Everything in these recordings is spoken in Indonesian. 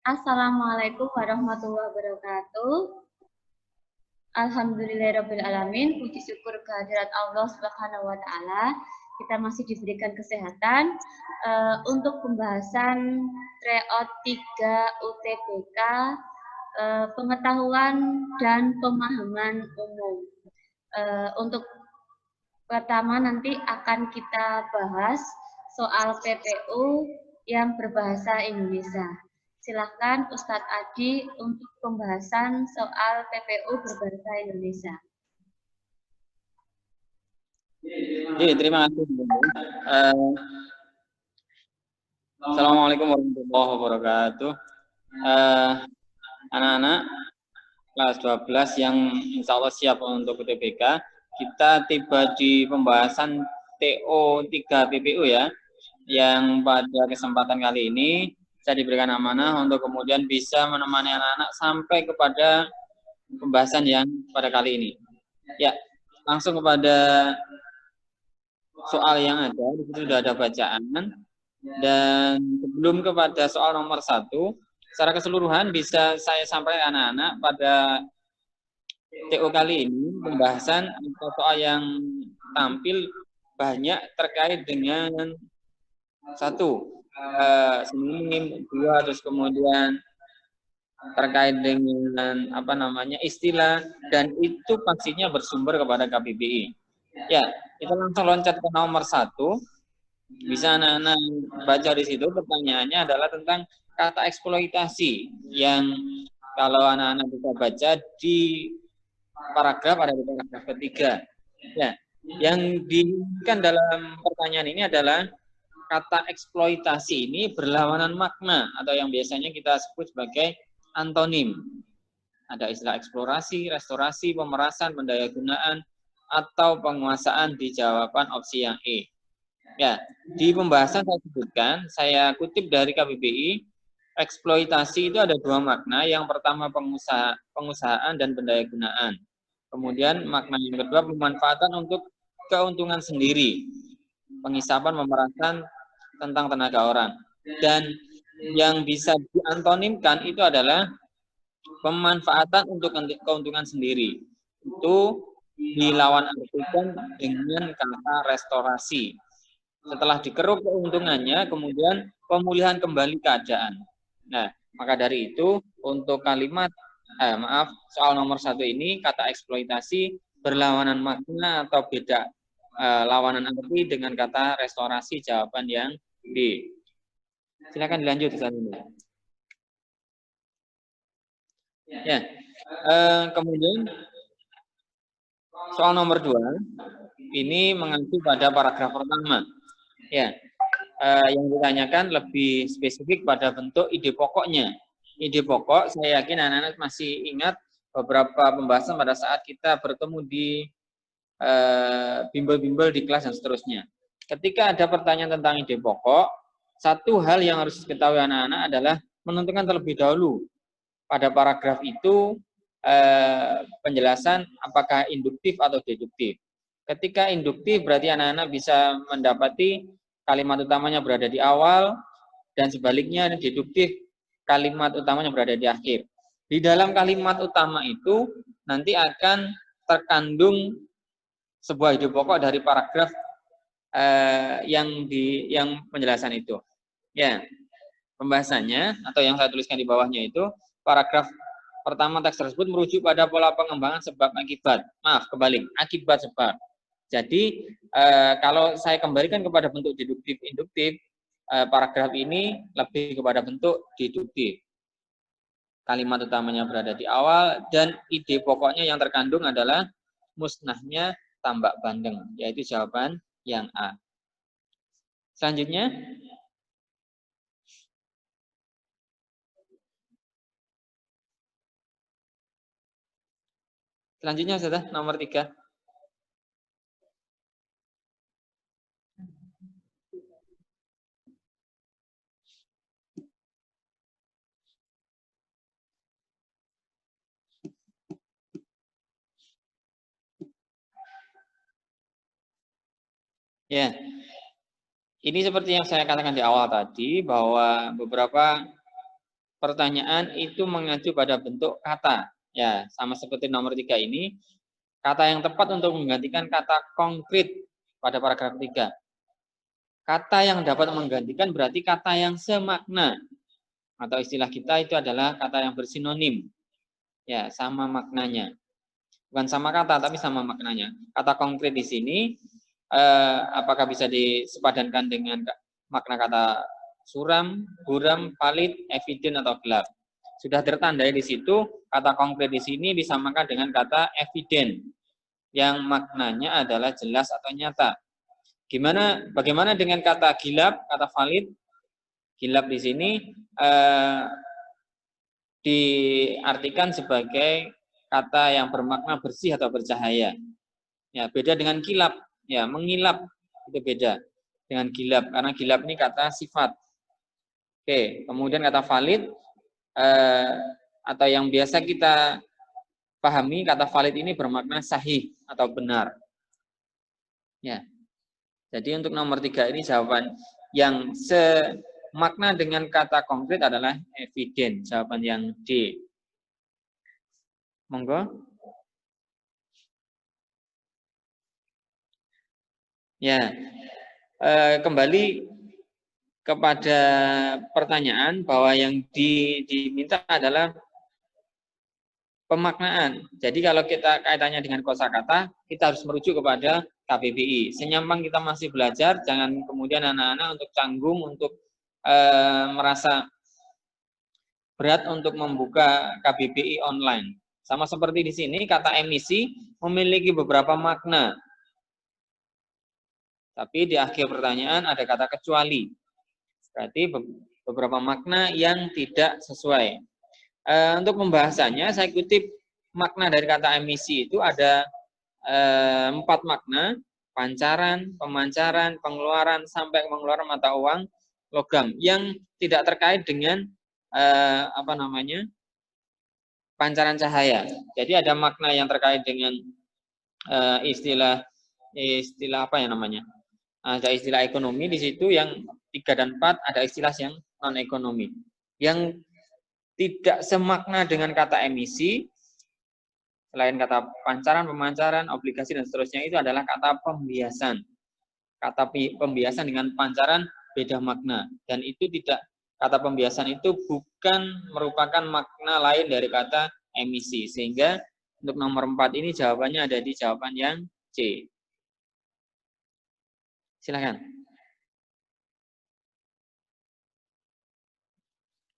Assalamualaikum warahmatullahi wabarakatuh. Alhamdulillahirrabbilalamin. Puji syukur kehadirat Allah Subhanahu wa Ta'ala. Kita masih diberikan kesehatan untuk pembahasan tryout 3 UTBK, pengetahuan dan pemahaman umum. Untuk pertama nanti akan kita bahas soal PPU yang berbahasa Indonesia. Silakan Ustadz Adi untuk pembahasan soal PPU berbahasa Indonesia. Terima kasih. Assalamualaikum warahmatullahi wabarakatuh. Anak-anak kelas 12 yang insya Allah siap untuk UTBK, kita tiba di pembahasan TO 3 PPU ya, yang pada kesempatan kali ini saya diberikan amanah untuk kemudian bisa menemani anak-anak sampai kepada pembahasan yang pada kali ini. Ya, langsung kepada soal yang ada, di situ sudah ada bacaan. Dan sebelum kepada soal nomor 1, secara keseluruhan bisa saya sampaikan anak-anak pada TO kali ini pembahasan atau soal yang tampil banyak terkait dengan 1, sinonim, 2, terus kemudian terkait dengan istilah, dan itu pastinya bersumber kepada KBBI. Ya, kita langsung loncat ke nomor 1. Bisa anak-anak baca di situ. Pertanyaannya adalah tentang kata eksploitasi yang kalau anak-anak bisa baca di paragraf ada di paragraf ketiga. Ya, yang diinginkan dalam pertanyaan ini adalah kata eksploitasi ini berlawanan makna atau yang biasanya kita sebut sebagai antonim. Ada istilah eksplorasi, restorasi, pemerasan, pendayagunaan, atau penguasaan di jawaban opsi yang E. Ya, di pembahasan saya sebutkan, saya kutip dari KBBI, eksploitasi itu ada 2 makna. Yang pertama pengusahaan dan pendayagunaan. Kemudian makna yang kedua pemanfaatan untuk keuntungan sendiri, pengisapan, pemerasan tentang tenaga orang. Dan yang bisa diantonimkan itu adalah pemanfaatan untuk keuntungan sendiri. Itu dilawan artikan dengan kata restorasi. Setelah dikeruk keuntungannya, kemudian pemulihan kembali keadaan. Nah, maka dari itu untuk kalimat soal nomor 1 ini kata eksploitasi berlawanan makna atau beda lawanan arti dengan kata restorasi, jawaban yang B. Silakan dilanjut selanjutnya. Ya, kemudian soal nomor 2 ini mengacu pada paragraf pertama. Ya, yang ditanyakan lebih spesifik pada bentuk ide pokoknya. Ide pokok, saya yakin anak-anak masih ingat beberapa pembahasan pada saat kita bertemu di bimbel-bimbel di kelas dan seterusnya. Ketika ada pertanyaan tentang ide pokok, satu hal yang harus diketahui anak-anak adalah menentukan terlebih dahulu pada paragraf itu penjelasan apakah induktif atau deduktif. Ketika induktif berarti anak-anak bisa mendapati kalimat utamanya berada di awal, dan sebaliknya deduktif kalimat utamanya berada di akhir. Di dalam kalimat utama itu nanti akan terkandung sebuah ide pokok dari paragraf yang penjelasan itu. Ya, pembahasannya atau yang saya tuliskan di bawahnya itu paragraf pertama teks tersebut merujuk pada pola pengembangan sebab akibat. Maaf, kebalik, akibat sebab. Jadi kalau saya kembalikan kepada bentuk deduktif induktif, paragraf ini lebih kepada bentuk deduktif. Kalimat utamanya berada di awal dan ide pokoknya yang terkandung adalah musnahnya tambak bandeng, yaitu jawaban yang A. Selanjutnya, sudah nomor 3. Ya, ini seperti yang saya katakan di awal tadi bahwa beberapa pertanyaan itu mengacu pada bentuk kata. Ya, sama seperti nomor 3 ini, kata yang tepat untuk menggantikan kata konkret pada paragraf 3. Kata yang dapat menggantikan berarti kata yang semakna. Atau istilah kita itu adalah kata yang bersinonim. Ya, sama maknanya. Bukan sama kata, tapi sama maknanya. Kata konkret di sini, apakah bisa disepadankan dengan makna kata suram, buram, valid, evident, atau gelap? Sudah tertandai di situ, kata konkret di sini disamakan dengan kata evident, yang maknanya adalah jelas atau nyata. Bagaimana dengan kata gilap, kata valid? Gilap di sini diartikan sebagai kata yang bermakna bersih atau bercahaya. Ya, beda dengan kilap. Ya, mengilap itu beda dengan gilap, karena gilap ini kata sifat. Oke, kemudian kata valid atau yang biasa kita pahami, kata valid ini bermakna sahih atau benar. Ya. Jadi untuk nomor 3 ini jawaban yang semakna dengan kata konkret adalah evident. Jawaban yang D. Monggo. Ya, kembali kepada pertanyaan bahwa yang diminta adalah pemaknaan. Jadi kalau kita kaitannya dengan kosakata, kita harus merujuk kepada KBBI. Senyampang kita masih belajar, jangan kemudian anak-anak untuk canggung, untuk merasa berat untuk membuka KBBI online. Sama seperti di sini, kata emisi memiliki beberapa makna. Tapi di akhir pertanyaan ada kata kecuali. Berarti beberapa makna yang tidak sesuai. Untuk pembahasannya, saya kutip makna dari kata emisi itu ada 4 makna: pancaran, pemancaran, pengeluaran, sampai pengeluaran mata uang logam yang tidak terkait dengan pancaran cahaya. Jadi ada makna yang terkait dengan istilah apa ya namanya? Ada istilah ekonomi di situ yang 3 dan 4, ada istilah yang non ekonomi. Yang tidak semakna dengan kata emisi, selain kata pancaran, pemancaran, obligasi, dan seterusnya, itu adalah kata pembiasan. Kata pembiasan dengan pancaran beda makna. Dan itu tidak, kata pembiasan itu bukan merupakan makna lain dari kata emisi. Sehingga untuk nomor 4 ini jawabannya ada di jawaban yang C. Silakan.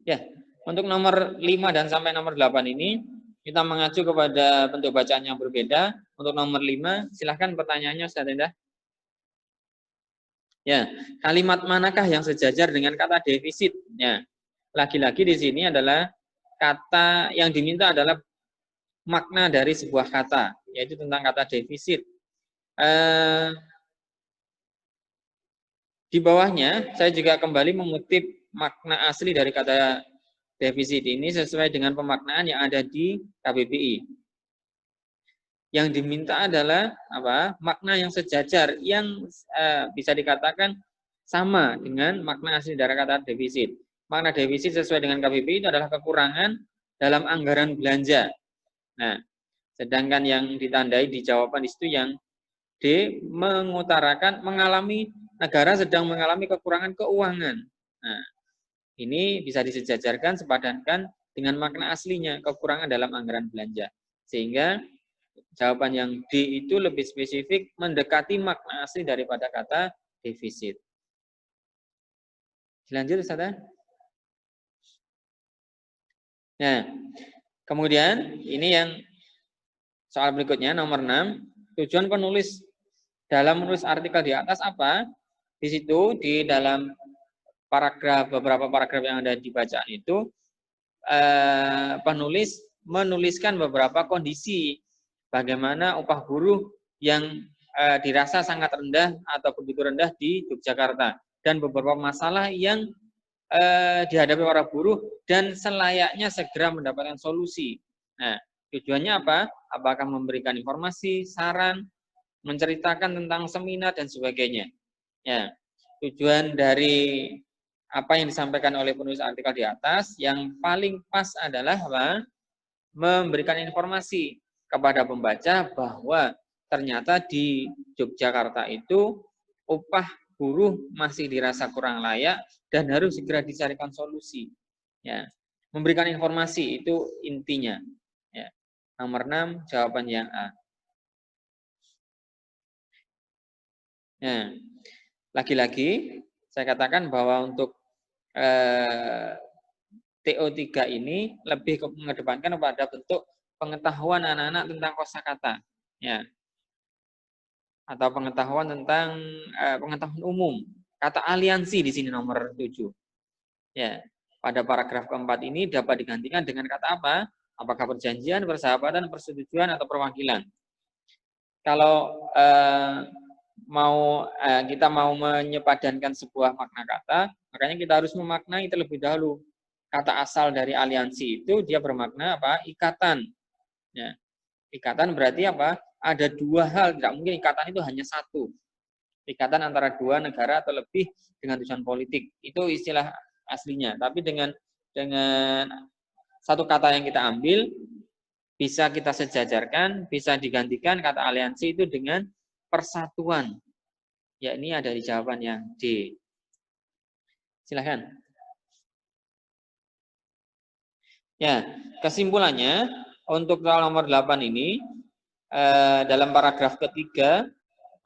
Ya, untuk nomor 5 dan sampai nomor 8 ini kita mengacu kepada bentuk bacaan yang berbeda. Untuk nomor 5, silahkan pertanyaannya, Ustaz Endah. Ya, kalimat manakah yang sejajar dengan kata defisit? Ya, lagi-lagi di sini adalah kata yang diminta adalah makna dari sebuah kata, yaitu tentang kata defisit. Di bawahnya, saya juga kembali mengutip makna asli dari kata defisit ini sesuai dengan pemaknaan yang ada di KBBI. Yang diminta adalah makna yang sejajar, yang bisa dikatakan sama dengan makna asli dari kata defisit. Makna defisit sesuai dengan KBBI itu adalah kekurangan dalam anggaran belanja. Nah, sedangkan yang ditandai di jawaban itu yang D, mengutarakan negara sedang mengalami kekurangan keuangan. Nah, ini bisa disejajarkan, sepadankan dengan makna aslinya, kekurangan dalam anggaran belanja. Sehingga jawaban yang D itu lebih spesifik, mendekati makna asli daripada kata defisit. Lanjut, Ustaz. Nah, kemudian ini yang soal berikutnya, nomor 6. Tujuan penulis dalam menulis artikel di atas apa? Di situ, di dalam beberapa paragraf yang ada di bacaan itu, penulis menuliskan beberapa kondisi bagaimana upah buruh yang dirasa sangat rendah atau begitu rendah di Yogyakarta, dan beberapa masalah yang dihadapi para buruh dan selayaknya segera mendapatkan solusi. Nah, tujuannya apa? Apakah memberikan informasi, saran, menceritakan tentang seminar dan sebagainya. Ya, tujuan dari apa yang disampaikan oleh penulis artikel di atas, yang paling pas adalah apa? Memberikan informasi kepada pembaca bahwa ternyata di Yogyakarta itu upah buruh masih dirasa kurang layak dan harus segera dicarikan solusi. Ya, memberikan informasi itu intinya. Ya. Nomor 6 jawaban yang A. Nah, lagi-lagi saya katakan bahwa untuk TO3 ini lebih mengedepankan pada bentuk pengetahuan anak-anak tentang kosakata, ya, atau pengetahuan tentang pengetahuan umum. Kata aliansi di sini nomor 7. Ya, pada paragraf keempat ini dapat digantikan dengan kata apa? Apakah perjanjian, persahabatan, persetujuan, atau perwakilan? Kalau kita mau menyepadankan sebuah makna kata, makanya kita harus memaknai terlebih dahulu. Kata asal dari aliansi itu dia bermakna apa? Ikatan. Ya. Ikatan berarti apa? Ada dua hal, tidak mungkin ikatan itu hanya satu. Ikatan antara dua negara atau lebih dengan tujuan politik. Itu istilah aslinya. Tapi dengan satu kata yang kita ambil, bisa kita sejajarkan, bisa digantikan kata aliansi itu dengan persatuan. Ya, ini ada di jawaban yang D. Silahkan. Ya, kesimpulannya untuk soal nomor 8 ini dalam paragraf ketiga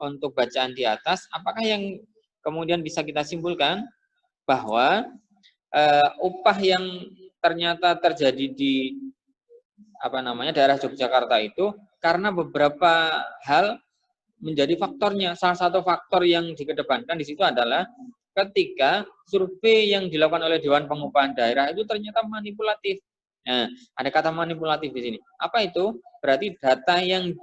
untuk bacaan di atas, apakah yang kemudian bisa kita simpulkan bahwa upah yang ternyata terjadi di daerah Yogyakarta itu karena beberapa hal menjadi faktornya. Salah satu faktor yang dikedepankan di situ adalah ketika survei yang dilakukan oleh Dewan Pengupahan Daerah itu ternyata manipulatif. Nah, ada kata manipulatif di sini. Apa itu? Berarti data yang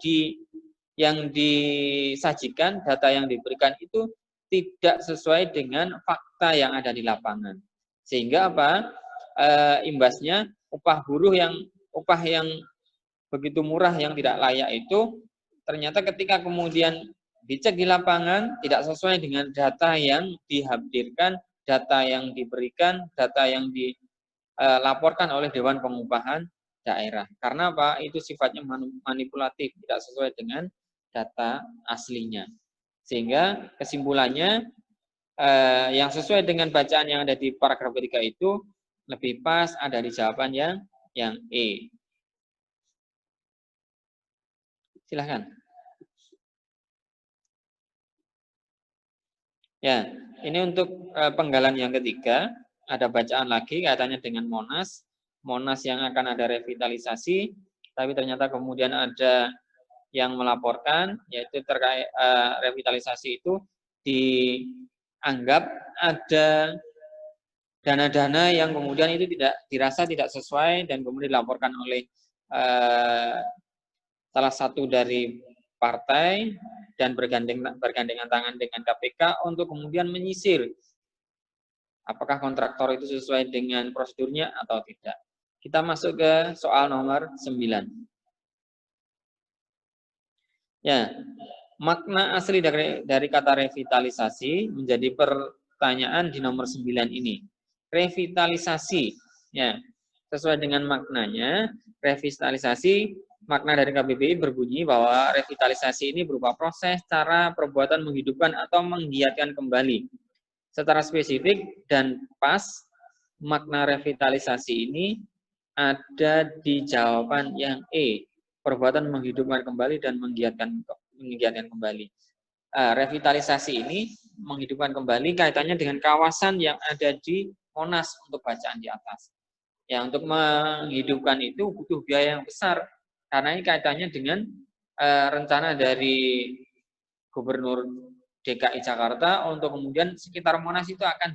disajikan, data yang diberikan itu tidak sesuai dengan fakta yang ada di lapangan. Sehingga apa? Imbasnya upah yang begitu murah yang tidak layak itu ternyata ketika kemudian dicek di lapangan tidak sesuai dengan data yang dihadirkan, data yang diberikan, data yang dilaporkan oleh Dewan Pengupahan Daerah. Karena apa? Itu sifatnya manipulatif, tidak sesuai dengan data aslinya. Sehingga kesimpulannya yang sesuai dengan bacaan yang ada di paragraf ketiga itu lebih pas ada di jawaban yang E. Silahkan. Ya, ini untuk penggalan yang ketiga, ada bacaan lagi kaitannya dengan Monas. Monas yang akan ada revitalisasi, tapi ternyata kemudian ada yang melaporkan, yaitu terkait revitalisasi itu dianggap ada dana-dana yang kemudian itu dirasa tidak sesuai dan kemudian dilaporkan oleh salah satu dari partai dan bergandengan tangan dengan KPK untuk kemudian menyisir apakah kontraktor itu sesuai dengan prosedurnya atau tidak. Kita masuk ke soal nomor 9. Ya, makna asli dari kata revitalisasi menjadi pertanyaan di nomor 9 ini. Revitalisasi, ya, sesuai dengan maknanya, revitalisasi makna dari KBBI berbunyi bahwa revitalisasi ini berupa proses, cara, perbuatan menghidupkan atau menggiatkan kembali. Secara spesifik dan pas, makna revitalisasi ini ada di jawaban yang E, perbuatan menghidupkan kembali dan menggiatkan kembali. Revitalisasi ini menghidupkan kembali kaitannya dengan kawasan yang ada di Monas untuk bacaan di atas. Ya, untuk menghidupkan itu butuh biaya yang besar. Karena ini kaitannya dengan rencana dari Gubernur DKI Jakarta untuk kemudian sekitar Monas itu akan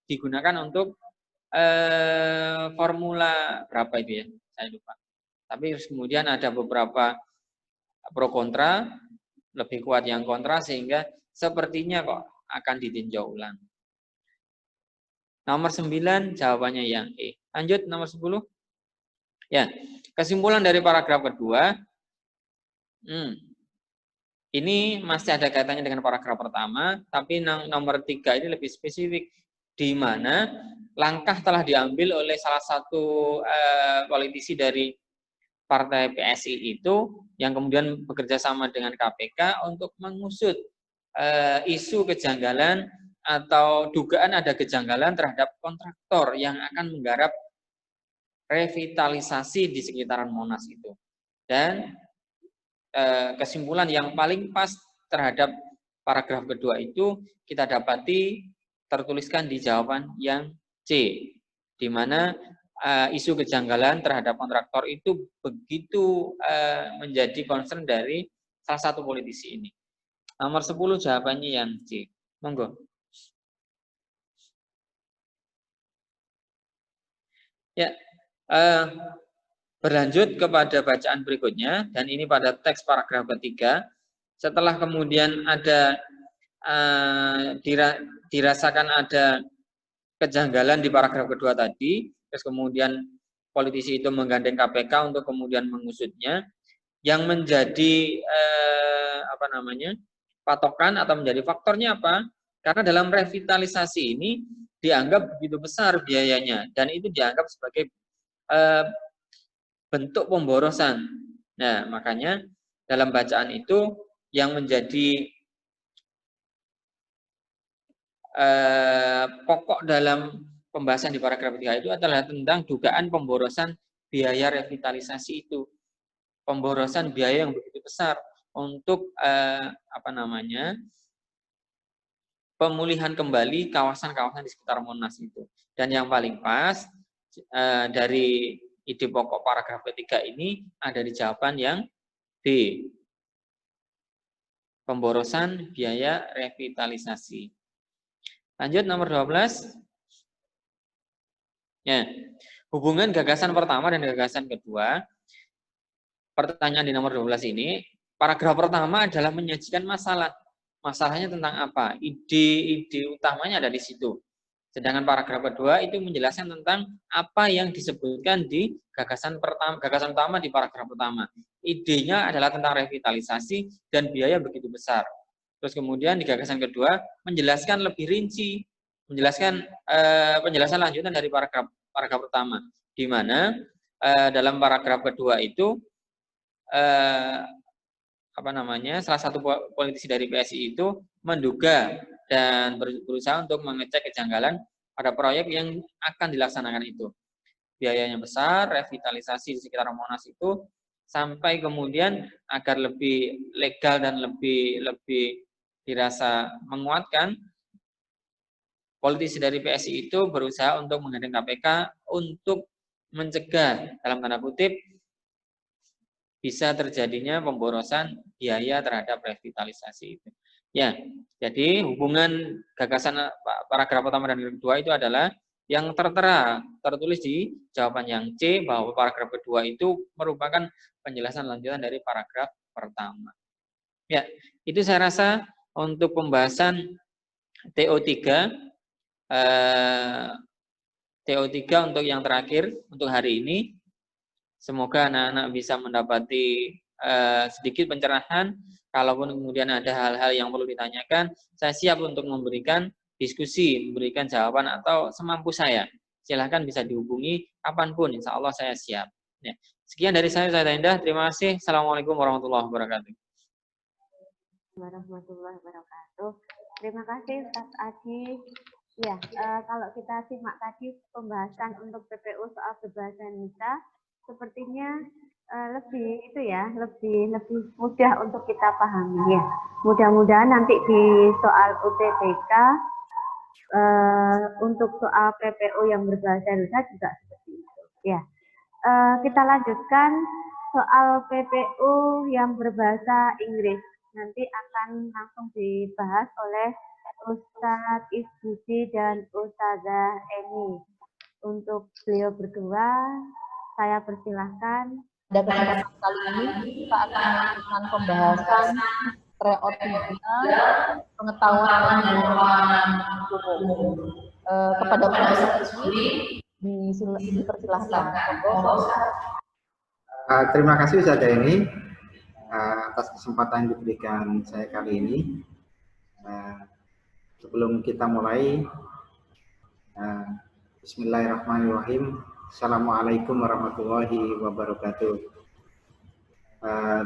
digunakan untuk formula berapa itu ya, saya lupa. Tapi kemudian ada beberapa pro kontra, lebih kuat yang kontra sehingga sepertinya kok akan ditinjau ulang. Nomor 9 jawabannya yang E. Lanjut nomor 10. Ya, kesimpulan dari paragraf kedua. Ini masih ada kaitannya dengan paragraf pertama, tapi nomor 3 ini lebih spesifik. di mana langkah telah diambil oleh salah satu politisi dari Partai PSI itu yang kemudian bekerja sama dengan KPK untuk mengusut isu kejanggalan atau dugaan ada kejanggalan terhadap kontraktor yang akan menggarap revitalisasi di sekitaran Monas itu. Dan kesimpulan yang paling pas terhadap paragraf kedua itu kita dapati tertuliskan di jawaban yang C, di mana isu kejanggalan terhadap kontraktor itu begitu menjadi concern dari salah satu politisi ini. Nomor 10 jawabannya yang C. Monggo. Ya, berlanjut kepada bacaan berikutnya, dan ini pada teks paragraf ketiga. Setelah kemudian ada dirasakan ada kejanggalan di paragraf kedua tadi, terus kemudian politisi itu menggandeng KPK untuk kemudian mengusutnya, yang menjadi patokan atau menjadi faktornya apa? Karena dalam revitalisasi ini dianggap begitu besar biayanya, dan itu dianggap sebagai bentuk pemborosan. Nah, makanya dalam bacaan itu yang menjadi pokok dalam pembahasan di paragraf 3 itu adalah tentang dugaan pemborosan biaya revitalisasi itu. Pemborosan biaya yang begitu besar untuk pemulihan kembali kawasan-kawasan di sekitar Monas itu. Dan yang paling pas dari ide pokok paragraf ketiga ini ada di jawaban yang B. Pemborosan biaya revitalisasi. Lanjut nomor 12. Ya, hubungan gagasan pertama dan gagasan kedua. Pertanyaan di nomor 12 ini, paragraf pertama adalah menyajikan masalah. Masalahnya tentang apa? Ide-ide utamanya ada di situ. Sedangkan paragraf kedua itu menjelaskan tentang apa yang disebutkan di gagasan utama di paragraf pertama. Idenya adalah tentang revitalisasi dan biaya begitu besar. Terus kemudian di gagasan kedua menjelaskan lebih rinci, menjelaskan penjelasan lanjutan dari paragraf pertama, di mana dalam paragraf kedua itu salah satu politisi dari PSI itu menduga dan berusaha untuk mengecek kejanggalan pada proyek yang akan dilaksanakan itu. Biayanya besar, revitalisasi di sekitar Monas itu, sampai kemudian agar lebih legal dan lebih dirasa menguatkan, politisi dari PSI itu berusaha untuk menggandeng KPK untuk mencegah dalam tanda kutip bisa terjadinya pemborosan biaya terhadap revitalisasi itu. Ya, jadi hubungan gagasan paragraf pertama dan kedua itu adalah yang tertera, tertulis di jawaban yang C, bahwa paragraf kedua itu merupakan penjelasan lanjutan dari paragraf pertama. Ya, itu saya rasa untuk pembahasan TO3 untuk yang terakhir untuk hari ini. Semoga anak-anak bisa mendapati sedikit pencerahan. Kalaupun kemudian ada hal-hal yang perlu ditanyakan, saya siap untuk memberikan diskusi, memberikan jawaban atau semampu saya. Silahkan bisa dihubungi kapanpun, insya Allah saya siap. Ya. Sekian dari saya Indah. Terima kasih. Assalamualaikum warahmatullahi wabarakatuh. Warahmatullahi wabarakatuh. Terima kasih Ustaz Adi. Ya, kalau kita simak tadi pembahasan untuk PPU soal berbahasa Indonesia, sepertinya lebih mudah untuk kita pahami ya. Mudah-mudahan nanti di soal UTBK untuk soal PPU yang berbahasa Indonesia juga seperti itu. Ya, kita lanjutkan soal PPU yang berbahasa Inggris. Nanti akan langsung dibahas oleh Ustadz Isbusi dan Ustazah Eni. Untuk beliau berdua, saya persilahkan. Pada kesempatan kali ini kita akan melakukan pembahasan TREO 3, pengetahuan umum. Kepada Ustaz Isbusi, dipersilahkan. Terima kasih Ustazah Eni atas kesempatan yang diberikan saya kali ini. Sebelum kita mulai, Bismillahirrahmanirrahim. Assalamualaikum warahmatullahi wabarakatuh.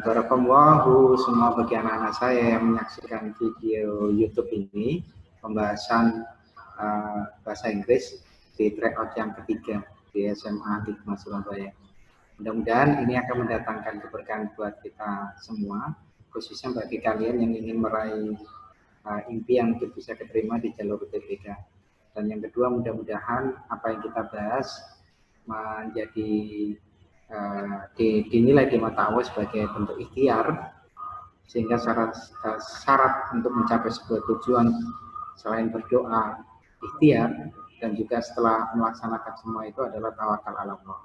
Barakallahu semua bagi anak-anak saya yang menyaksikan video YouTube ini, pembahasan bahasa Inggris di tryout yang ketiga di SMA Hikmah Surabaya. Mudah-mudahan ini akan mendatangkan keberkahan buat kita semua, khususnya bagi kalian yang ingin meraih impian untuk bisa keterima di jalur UTBK. Dan yang kedua, mudah-mudahan apa yang kita bahas menjadi dinilai di mata Allah sebagai bentuk ikhtiar, sehingga syarat untuk mencapai sebuah tujuan selain berdoa, ikhtiar, dan juga setelah melaksanakan semua itu adalah tawakal ala Allah.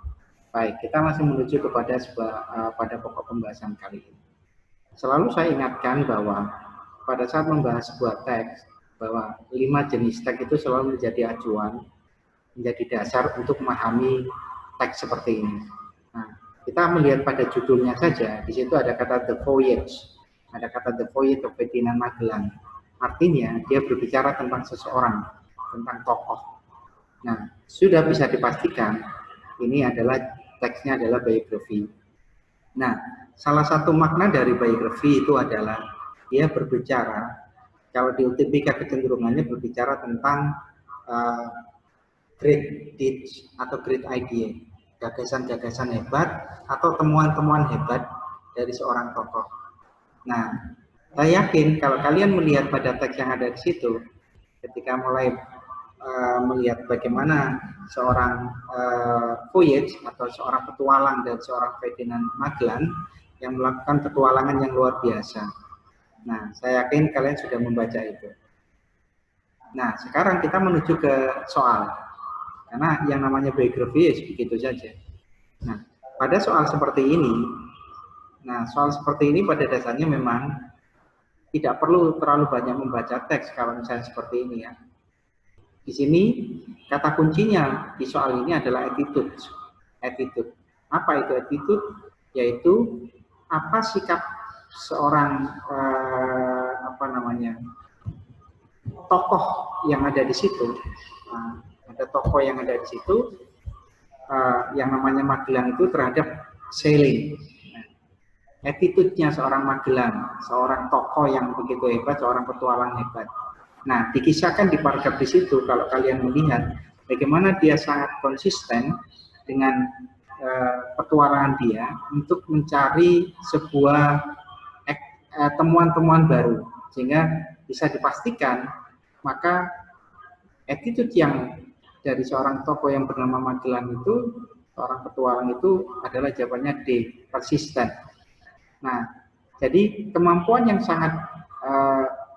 Baik, kita masih menuju kepada pada pokok pembahasan kali ini. Selalu saya ingatkan bahwa pada saat membahas sebuah teks, bahwa 5 jenis teks itu selalu menjadi acuan, menjadi dasar untuk memahami teks seperti ini. Nah, kita melihat pada judulnya saja, di situ ada kata The Voyage, ada kata The Voyage of Ferdinand Magellan. Artinya dia berbicara tentang seseorang, tentang tokoh. Nah, sudah bisa dipastikan ini adalah teksnya adalah biografi. Nah, salah satu makna dari biografi itu adalah dia berbicara, kalau di UTBK kecenderungannya berbicara tentang great deeds atau great idea, gagasan-gagasan hebat atau temuan-temuan hebat dari seorang tokoh. Nah, saya yakin kalau kalian melihat pada teks yang ada di situ, ketika mulai melihat bagaimana seorang voyage atau seorang petualang dan seorang Ferdinand Magellan yang melakukan petualangan yang luar biasa. Nah, saya yakin kalian sudah membaca itu. Nah, sekarang kita menuju ke soal. Karena yang namanya biografi ya begitu saja. Nah, pada soal seperti ini, soal seperti ini pada dasarnya memang tidak perlu terlalu banyak membaca teks kalau misalnya seperti ini ya. Di sini kata kuncinya di soal ini adalah attitude. Attitude. Apa itu attitude? Yaitu apa sikap seorang tokoh yang ada di situ. Ada tokoh yang ada di situ yang namanya Magellan itu terhadap sailing. Attitude-nya seorang Magellan, seorang tokoh yang begitu hebat, seorang petualang hebat. Nah, dikisahkan di paragraf di situ kalau kalian melihat bagaimana dia sangat konsisten dengan petualangan dia untuk mencari sebuah temuan-temuan baru, sehingga bisa dipastikan maka attitude yang dari seorang tokoh yang bernama Magellan itu, seorang petualang itu adalah jawabannya D, persisten. Nah, jadi kemampuan yang sangat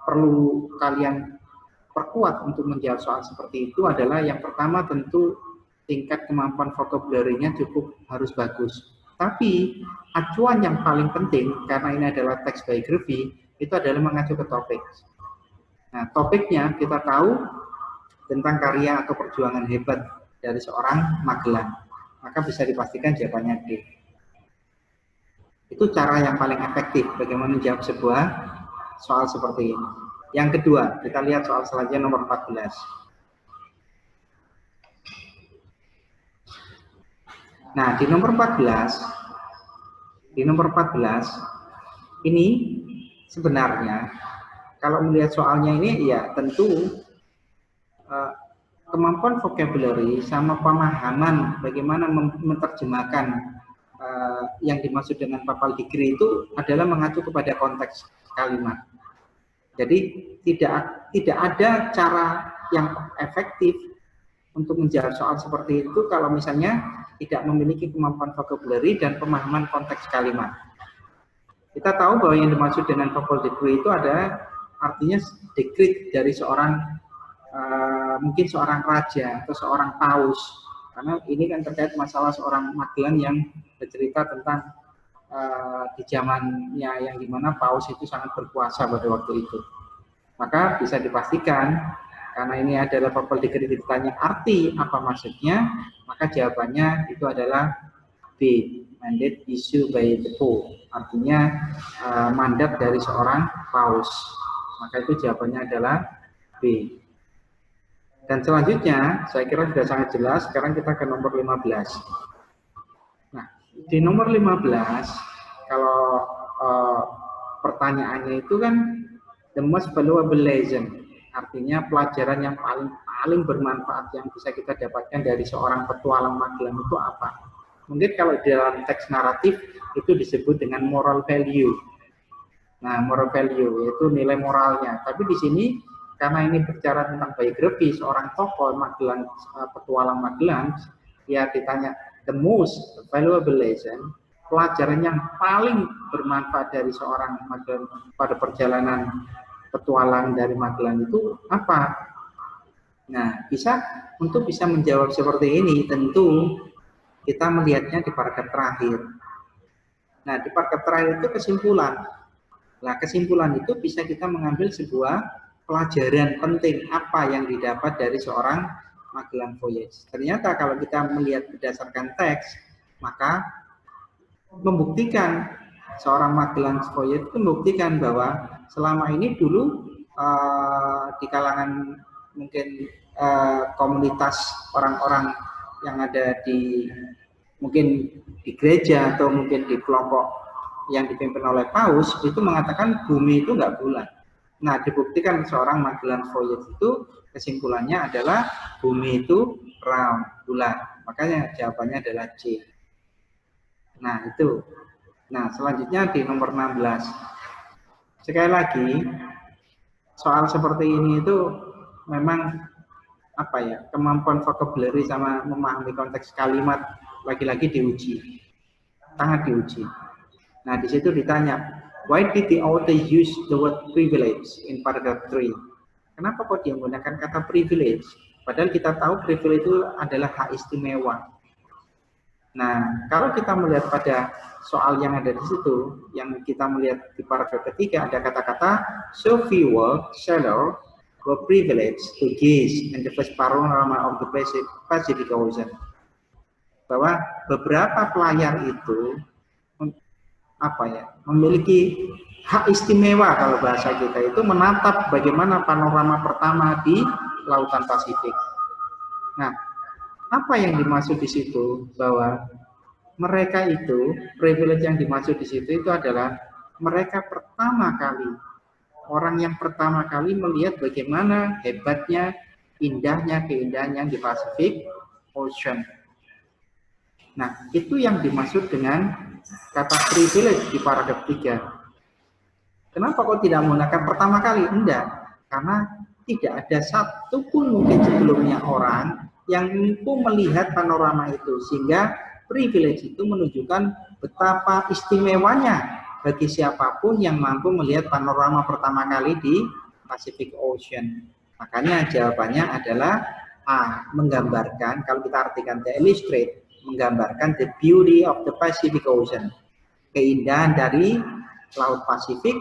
perlu kalian perkuat untuk menjawab soal seperti itu adalah yang pertama tentu tingkat kemampuan vocabulary-nya cukup harus bagus. Tapi acuan yang paling penting karena ini adalah teks biografi itu adalah mengacu ke topik. Nah, topiknya kita tahu tentang karya atau perjuangan hebat dari seorang Magellan. Maka bisa dipastikan jawabannya D. Itu cara yang paling efektif bagaimana menjawab sebuah soal seperti ini. Yang kedua, kita lihat soal selanjutnya nomor 14. Nah, di nomor 14 ini sebenarnya kalau melihat soalnya ini ya tentu kemampuan vocabulary sama pemahaman bagaimana menerjemahkan yang dimaksud dengan papal degree itu adalah mengacu kepada konteks kalimat. Jadi tidak ada cara yang efektif untuk menjawab soal seperti itu kalau misalnya tidak memiliki kemampuan vocabulary dan pemahaman konteks kalimat. Kita tahu bahwa yang dimaksud dengan papal degree itu ada artinya dekret dari seorang mungkin seorang raja atau seorang paus, karena ini kan terkait masalah seorang Magellan yang bercerita tentang di zamannya yang dimana paus itu sangat berkuasa pada waktu itu. Maka bisa dipastikan karena ini adalah papal degree ditanya arti apa maksudnya, maka jawabannya itu adalah B, mandate issue by the Pope, artinya mandat dari seorang paus. Maka itu jawabannya adalah B. Dan selanjutnya, saya kira sudah sangat jelas, sekarang kita ke nomor 15. Nah, di nomor 15, kalau pertanyaannya itu kan, the most valuable lesson, artinya pelajaran yang paling bermanfaat yang bisa kita dapatkan dari seorang petualang Magelang itu apa? Mungkin kalau di dalam teks naratif itu disebut dengan moral value. Nah, moral value yaitu nilai moralnya. Tapi di sini karena ini bicara tentang biografi seorang tokoh Magelang, petualang Magelang, ya ditanya the most valuable lesson, pelajaran yang paling bermanfaat dari seorang Magelang pada perjalanan petualang dari Magelang itu apa? Nah, untuk bisa menjawab seperti ini, tentu kita melihatnya di paragraf terakhir. Nah, di paragraf terakhir itu kesimpulan. Nah, kesimpulan itu bisa kita mengambil sebuah pelajaran penting apa yang didapat dari seorang Magelang Voyage. Ternyata kalau kita melihat berdasarkan teks, maka membuktikan seorang Magelang Voyage itu membuktikan bahwa selama ini dulu di kalangan mungkin komunitas orang-orang yang ada di mungkin di gereja atau mungkin di kelompok yang dipimpin oleh Paus itu mengatakan bumi itu nggak bulat. Nah, dibuktikan seorang Magelang Voyage itu kesimpulannya adalah bumi itu round, bulat. Makanya jawabannya adalah C. Nah, itu. Nah, selanjutnya di nomor 16. Sekali lagi, soal seperti ini itu memang apa ya, kemampuan vocabulary sama memahami konteks kalimat lagi-lagi diuji. Sangat diuji. Nah, di situ ditanya, why did the author use the word privilege in paragraph 3? Kenapa kok dia menggunakan kata privilege? Padahal kita tahu privilege itu adalah hak istimewa. Nah, kalau kita melihat pada soal yang ada di situ, yang kita melihat di paragraf ketiga ada kata-kata so few sailors were privileged to gaze in the first panorama of the Pacific Ocean. Bahwa beberapa pelayar itu memiliki hak istimewa kalau bahasa kita itu menatap bagaimana panorama pertama di Lautan Pasifik. Nah, apa yang dimaksud di situ? Bahwa mereka itu, privilege yang dimaksud di situ itu adalah mereka pertama kali, orang yang pertama kali melihat bagaimana hebatnya, indahnya keindahan di Pacific Ocean. Nah, itu yang dimaksud dengan kata privilege di paragraf 3. Kenapa kok tidak menggunakan pertama kali? Enggak, karena tidak ada satupun mungkin sebelumnya orang yang mampu melihat panorama itu, sehingga privilege itu menunjukkan betapa istimewanya bagi siapapun yang mampu melihat panorama pertama kali di Pacific Ocean. Makanya jawabannya adalah A, menggambarkan, kalau kita artikan the illustrate, menggambarkan the beauty of the Pacific Ocean, keindahan dari Laut Pasifik,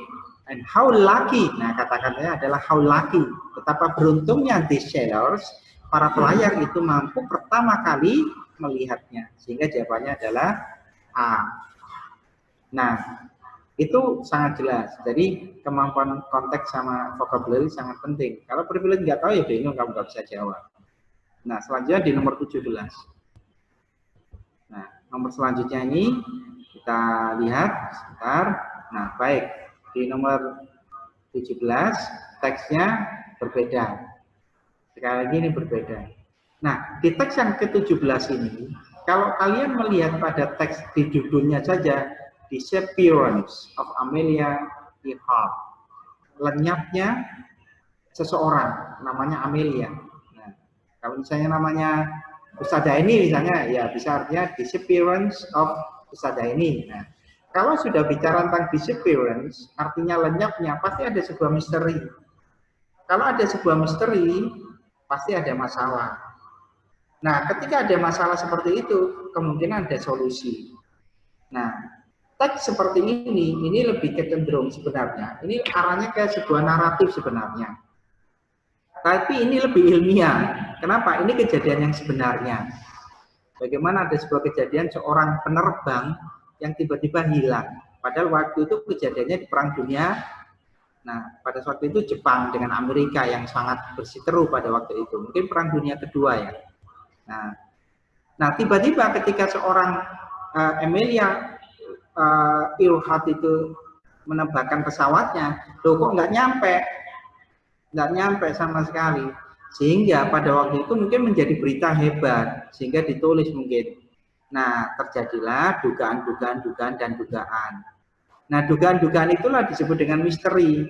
and how lucky, nah kata-katanya adalah how lucky, betapa beruntungnya these sailors, para pelayar itu mampu pertama kali melihatnya, sehingga jawabannya adalah A. Nah, itu sangat jelas. Jadi kemampuan konteks sama vocabulary sangat penting. Kalau privilege nggak tahu ya bingung, kamu nggak bisa jawab. Nah, selanjutnya di nomor 17. Nah, nomor selanjutnya ini kita lihat sebentar. Nah, baik. Di nomor 17 teksnya berbeda. Sekali lagi ini berbeda. Nah, di teks yang ke-17 ini, kalau kalian melihat pada teks di judulnya saja, Disappearance of Amelia Earhart, lenyapnya seseorang, namanya Amelia. Nah, kalau misalnya namanya Ustadzah ini misalnya, ya bisa artinya disappearance of Ustadzah ini. Nah, kalau sudah bicara tentang disappearance, artinya lenyapnya, pasti ada sebuah misteri. Kalau ada sebuah misteri, pasti ada masalah. Nah, ketika ada masalah seperti itu, kemungkinan ada solusi. Nah, teks seperti ini lebih cenderung sebenarnya. Ini arahnya ke sebuah naratif sebenarnya. Tapi ini lebih ilmiah. Kenapa? Ini kejadian yang sebenarnya. Bagaimana ada sebuah kejadian seorang penerbang yang tiba-tiba hilang. Padahal waktu itu kejadiannya di Perang Dunia Nah, pada waktu itu Jepang dengan Amerika yang sangat bersiteru pada waktu itu. Mungkin Perang Dunia Kedua ya. Nah, tiba-tiba ketika seorang Emilia Earhart itu menembakkan pesawatnya, loh kok nggak nyampe sama sekali. Sehingga pada waktu itu mungkin menjadi berita hebat, sehingga ditulis mungkin. Nah, terjadilah dugaan. Nah, dugaan itulah disebut dengan misteri.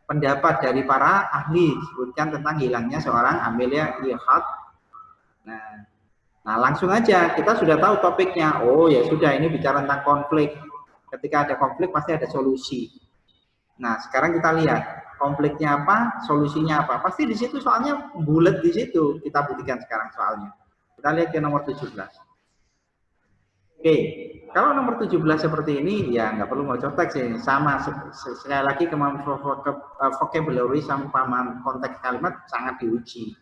Pendapat dari para ahli disebutkan tentang hilangnya seorang Amelia Earhart. Nah, langsung aja kita sudah tahu topiknya. Oh ya sudah, ini bicara tentang konflik. Ketika ada konflik pasti ada solusi. Nah, sekarang kita lihat konfliknya apa, solusinya apa. Pasti di situ soalnya bulat di situ. Kita buktikan sekarang soalnya. Kita lihat ke nomor 17. Oke, kalau nomor 17 seperti ini, ya nggak perlu mau teks sih. Sama, sekali lagi kemampuan vocabulary sama pemahaman konteks kalimat sangat diuji.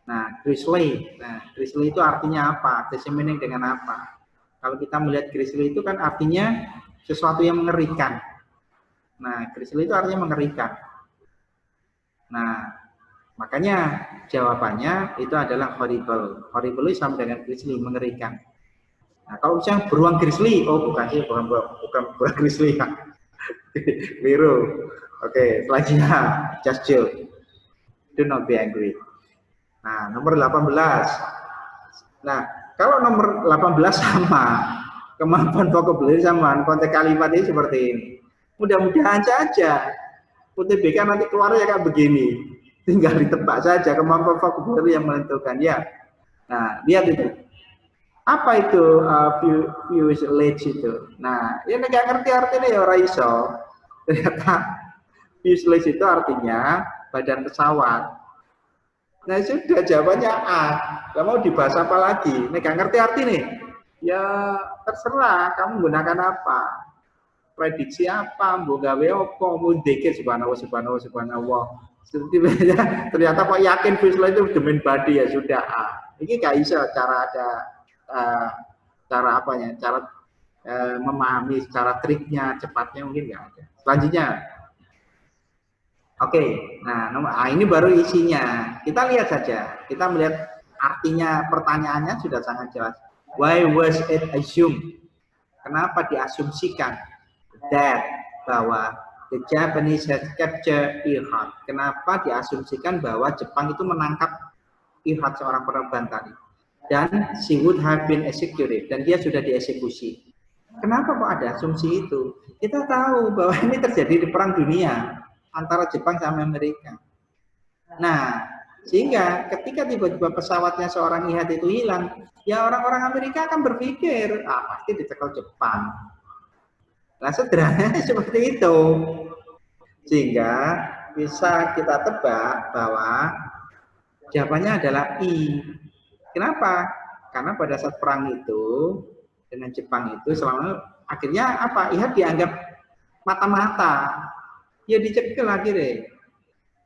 Nah, grisly itu artinya apa? Determining dengan apa? Kalau kita melihat grisly itu kan artinya sesuatu yang mengerikan. Nah, grisly itu artinya mengerikan. Nah, makanya jawabannya itu adalah horrible. Horrible itu sama dengan grisly, mengerikan. Nah, kalau misalnya beruang grizzly, oh bukan sih, bukan beruang grizzly ya. Biru. Oke, selanjutnya just joke. Do not be angry. Nah, nomor 18. Nah, kalau nomor 18 sama, kemampuan vocabulary sama, konteks kalimat ini seperti ini. Mudah-mudahan saja UTBK nanti keluarnya kayak begini. Tinggal ditebak saja kemampuan vocabulary yang menentukan ya. Nah, lihat itu. Apa itu fuselage itu? Nah, ini nggak ngerti artinya ya orang iso. Ternyata fuselage itu artinya badan pesawat. Nah, sudah jawabannya A. Gak mau dibahas apa lagi? Ini nggak ngerti arti nih. Ya terserah kamu gunakan apa. Prediksi apa? Mau gawe apa? Mau dikit subhanallah. Ternyata kok yakin fuselage itu domain body ya sudah A. Ini nggak bisa cara apanya, cara memahami secara triknya, cepatnya mungkin nggak ada. Selanjutnya, oke, nah ini baru isinya. Kita lihat saja, kita melihat artinya pertanyaannya sudah sangat jelas. Why was it assumed? Kenapa diasumsikan that bahwa the Japanese had captured Earhart? Kenapa diasumsikan bahwa Jepang itu menangkap Earhart, seorang penerbang tadi? Dan she would have been executed, dan dia sudah dieksekusi. Kenapa kok ada asumsi itu? Kita tahu bahwa ini terjadi di Perang Dunia antara Jepang sama Amerika. Nah, sehingga ketika tiba-tiba pesawatnya seorang Earhart itu hilang, ya orang-orang Amerika akan berpikir, pasti dicekel Jepang. Nah, sederhananya seperti itu. Sehingga bisa kita tebak bahwa jawabannya adalah I. Kenapa? Karena pada saat perang itu dengan Jepang itu selama akhirnya apa? Earhart dianggap mata-mata, ya dicekel akhirnya.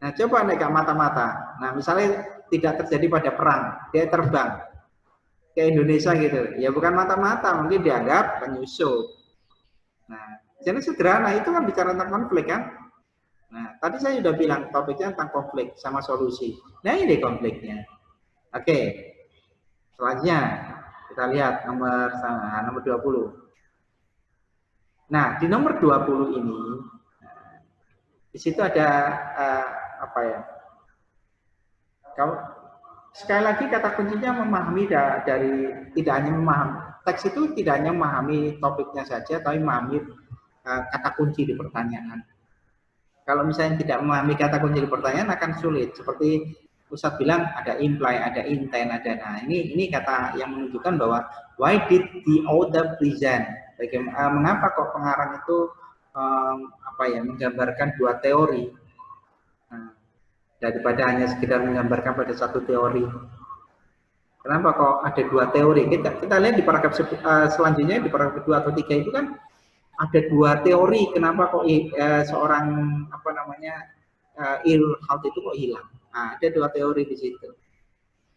Nah, coba nggak mata-mata. Nah, misalnya tidak terjadi pada perang, dia terbang ke Indonesia gitu, ya bukan mata-mata, mungkin dianggap penyusup. Nah, jadi sederhana itu kan bicara tentang konflik kan. Nah, tadi saya sudah bilang topiknya tentang konflik sama solusi. Nah, ini konfliknya. Oke. Selanjutnya kita lihat nomor 20. Nah, di nomor 20 ini di situ ada apa ya? Kalau sekali lagi kata kuncinya memahami dari tidak hanya memahami teks itu, tidak hanya memahami topiknya saja, tapi memahami kata kunci di pertanyaan. Kalau misalnya tidak memahami kata kunci di pertanyaan akan sulit. Seperti Ustadz bilang ada imply, ada intent, ada. Nah, ini kata yang menunjukkan bahwa why did the author present? Mengapa kok pengarang itu menggambarkan dua teori daripada hanya sekedar menggambarkan pada satu teori. Kenapa kok ada dua teori? Kita lihat di paragraf selanjutnya, di paragraf 2 atau 3 itu kan ada dua teori. Kenapa kok seorang Earhart itu kok hilang? Nah, ada dua teori di situ.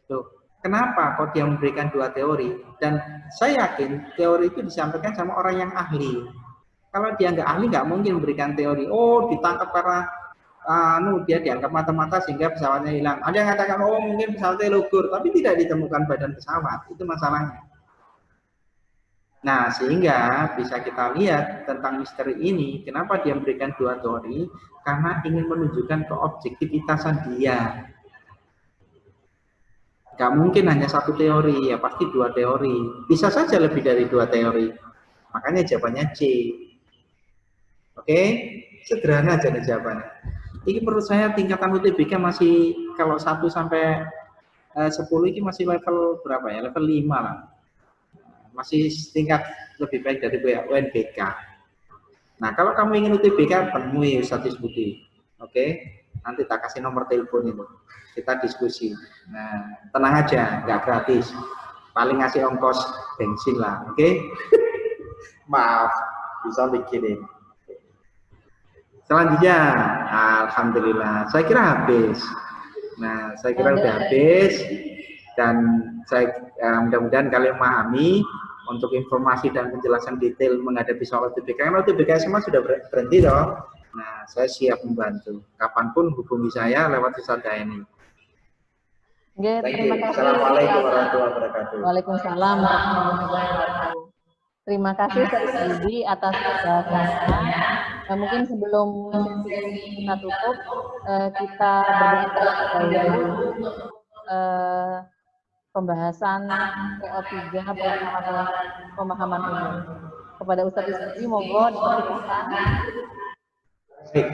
Tuh, kenapa kok dia memberikan dua teori? Dan saya yakin teori itu disampaikan sama orang yang ahli. Kalau dia nggak ahli, nggak mungkin memberikan teori. Oh, ditangkap karena dia dianggap mata-mata sehingga pesawatnya hilang. Ada yang katakan, oh mungkin pesawatnya lugur, tapi tidak ditemukan badan pesawat. Itu masalahnya. Nah, sehingga bisa kita lihat tentang misteri ini, kenapa dia memberikan dua teori, karena ingin menunjukkan keobjektivitasan dia. Nggak mungkin hanya satu teori, ya pasti dua teori. Bisa saja lebih dari dua teori. Makanya jawabannya C. Oke, sederhana aja nih jawabannya. Ini menurut saya tingkatan UTBK masih, kalau 1 sampai 10 ini masih level berapa ya? Level 5 lah. Masih tingkat lebih baik dari UNBK. Nah, kalau kamu ingin UTBK, penuhi Ustadz Budi. Oke, nanti tak kasih nomor telepon itu. Kita diskusi. Nah, tenang aja, nggak gratis. Paling ngasih ongkos bensin lah, oke? Maaf, bisa bikinin. Selanjutnya, alhamdulillah, saya kira habis. Nah, saya kira udah habis dan saya mudah-mudahan kalian memahami untuk informasi dan penjelasan detail menghadapi soal UTBK. Karena UTBK SMA sudah berhenti toh. Nah, saya siap membantu. Kapanpun hubungi saya lewat Ustadz ini. Terima kasih. Assalamualaikum warahmatullahi wabarakatuh. Waalaikumsalam warahmatullahi wabarakatuh. Terima kasih Ustadz Budi atas penjelasannya. Mungkin sebelum kita tutup, kita berdoa dahulu pembahasan PO3 pemahaman umum. Kepada Ustadz Budi, mohon dipersilakan. Baik,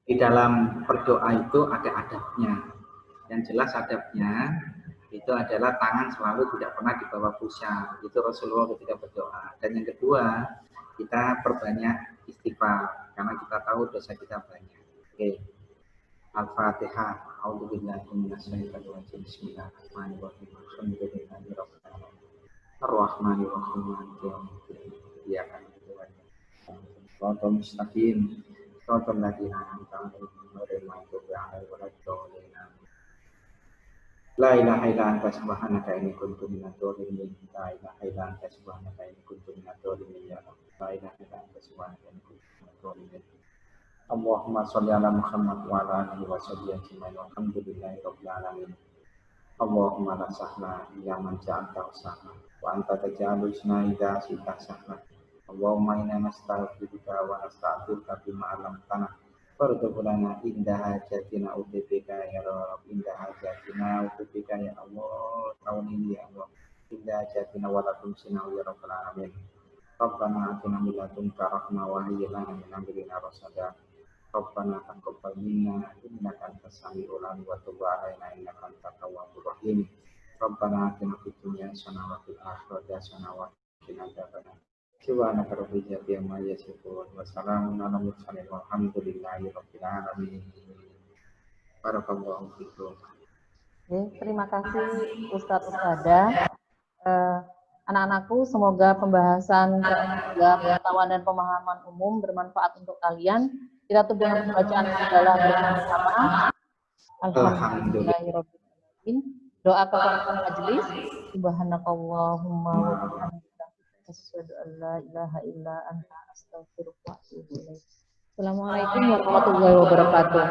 di dalam berdoa itu ada adabnya. Yang jelas adabnya itu adalah tangan selalu tidak pernah di bawah pusat. Itu Rasulullah ketika berdoa. Dan yang kedua, kita perbanyak istighfar karena kita tahu dosa kita banyak. Oke. Al-Fatihah. A'udzubillahi minasyaitonir rajim. Bismillahirrahmanirrahim. Alhamdulillahirabbil alamin. Ar-Rahmanirrahim. Maliki yaumiddin. Iyyaka na'budu wa iyyaka nasta'in. Shiratal mustaqim. Shiratal ladzina an'amta 'alaihim ghairil maghdubi 'alaihim waladdallin. La ilaha illa anta subhanaka inni kuntu minadz dzalimin. La ilaha illa anta subhanaka inni kuntu minadz dzalimin. Ya Allah. La ilaha illa anta subhanaka inni kuntu minadz dzalimin. Allahumma shalli ala Muhammad wa ala alihi wa sahbihi ajmain. Alhamdulillahi rabbil alamin. Allahumma la sahla illa man ja'altahu sahla wa anta taj'alul husna idza syi'ta sahla. Allahumma inna nastaghfiruka wa nasta'dzinuka bima 'allamtana. Farduqulana indah hajatina UTBK ya Rabb, indah hajatina UTBK ya Allah, tahun ini ya Allah, indah hajatina walakum sinau ya Rabbal alamin. Rabbana atina min ladunka rahmah wa hayyi lana min amrina rasada. Rabbana taqabbal minna innaka antas samiul alim wa tub 'alaina innaka antat tawwabur rahim. Rabbana atina fid dunya hasanah wa fil akhirati hasanah wa qina adzabannar. Subhanaka rabbil izzati amma yasifun wa salamun alal mursalin walhamdulillahi rabbil alamin. Barakallahu fikum. Terima kasih Ustadz Ustada. Anak-anakku, semoga pembahasan pengetahuan dan pemahaman umum bermanfaat untuk kalian. Kita tutup dengan pembacaan hamdalah bersama. Alhamdulillahirabbil alamin. Doa kafaratul majelis. Subhanakallahumma wa bihamdika asyhadu an la ilaha illa anta astaghfiruka wa atubu ilaik. Assalamualaikum warahmatullahi wabarakatuh.